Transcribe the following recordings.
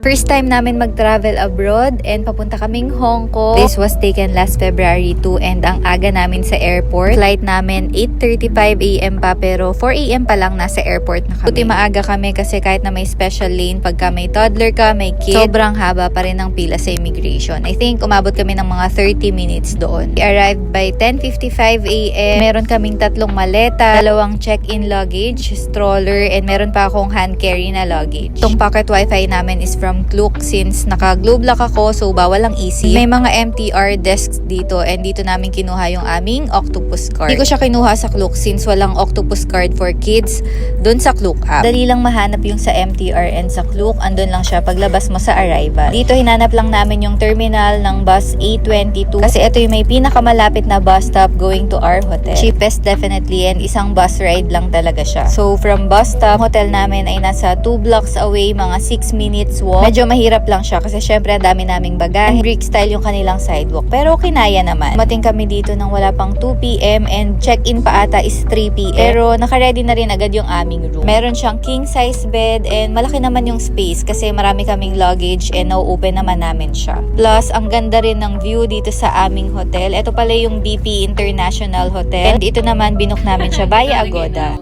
First time namin mag-travel abroad and papunta kaming Hong Kong. This was taken last February 2 and ang aga namin sa airport. Flight namin 8:35 AM pa pero 4 AM pa lang nasa airport na kami. Buti maaga kami kasi kahit na may special lane pagka may toddler ka, may kid, sobrang haba pa rin ang pila sa immigration. I think umabot kami ng mga 30 minutes doon. We arrived by 10:55 AM. Meron kaming 3 maleta, 2 check-in luggage, stroller, and meron pa akong hand carry na luggage. Itong pocket wifi namin is from Klook since naka-globe lock ako so bawal ang easy. May mga MTR desks dito and dito namin kinuha yung aming octopus card. Hindi ko siya kinuha sa Klook since walang octopus card for kids dun sa Klook app. Dali lang mahanap yung sa MTR and sa Klook, andun lang siya paglabas mo sa arrival. Dito hinanap lang namin yung terminal ng bus A22 kasi ito yung may pinakamalapit na bus stop going to our hotel. Cheapest definitely and isang bus ride lang talaga siya. So from bus stop, hotel namin ay nasa 2 blocks away, mga 6 minutes walk. Medyo mahirap lang siya kasi syempre ang dami naming bagahe. Greek style yung kanilang sidewalk. Pero kinaya naman. Mating kami dito nang wala pang 2 PM and check-in pa ata is 3 PM. Pero naka-ready na rin agad yung aming room. Meron siyang king size bed and malaki naman yung space kasi marami kaming luggage and na-open naman namin siya. Plus, ang ganda rin ng view dito sa aming hotel. Ito pala yung BP International Hotel. And ito naman, binook namin siya via Agoda.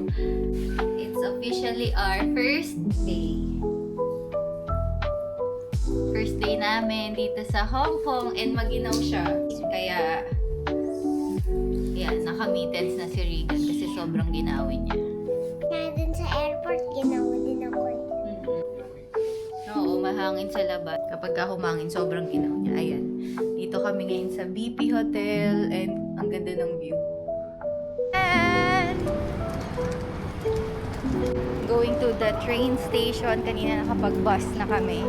It's officially our first day. First day namin dito sa Hong Kong and mag-inaw siya. Kaya, yan, naka-mittens na si Regan kasi sobrang ginawin niya. Kaya dun sa airport, ginawa din ako eh. Oo, mahangin sa labas. Kapag humangin, sobrang ginaw niya. Ayan. Dito kami ngayon sa BP Hotel and ang ganda ng view. And going to the train station. Kanina nakapag-bus na kami.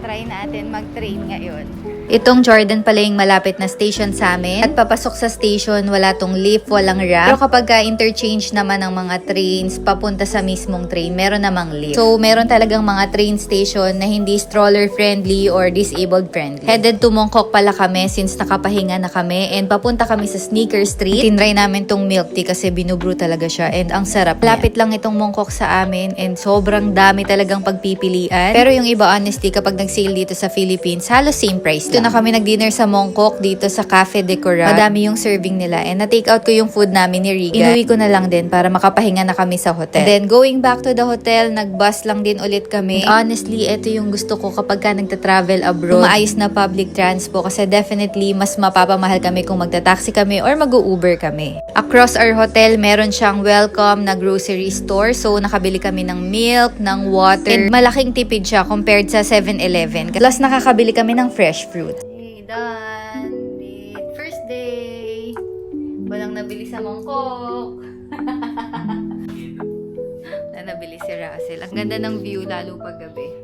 Try natin mag-train ngayon. Itong Jordan pala yung malapit na station sa amin. At papasok sa station, wala tong lift, walang ramp. Pero kapag interchange naman ng mga trains, papunta sa mismong train, meron namang lift. So, meron talagang mga train station na hindi stroller-friendly or disabled-friendly. Headed to Mongkok pala kami since nakapahinga na kami and papunta kami sa Sneaker Street. Tinry namin tong milk tea kasi binubrew talaga siya and ang sarap. Lapit lang itong Mongkok sa amin and sobrang dami talagang pagpipilian. Pero yung iba, honestly, kapag nag-sale dito sa Philippines, halos same price lang. Dito na kami nag-dinner sa Mongkok dito sa Cafe Decora. Madami yung serving nila and na-take out ko yung food namin ni Riga. Inuwi ko na lang din para makapahinga na kami sa hotel. And then going back to the hotel, nag-bus lang din ulit kami. And honestly, ito yung gusto ko kapag ka nagta-travel abroad. Maayos na public transport kasi definitely mas mapapamahal kami kung magta-taxi kami or mag-Uber kami. Across our hotel, meron siyang welcome na grocery store. So, nakabili kami ng milk, ng water. And malaking tipid siya compared sa 7-Eleven. Plus, nakakabili kami ng fresh fruit. Hey, done! First day! Walang nabili sa Mongkok. Na nabili si Russell. Ang ganda ng view lalo pag gabi.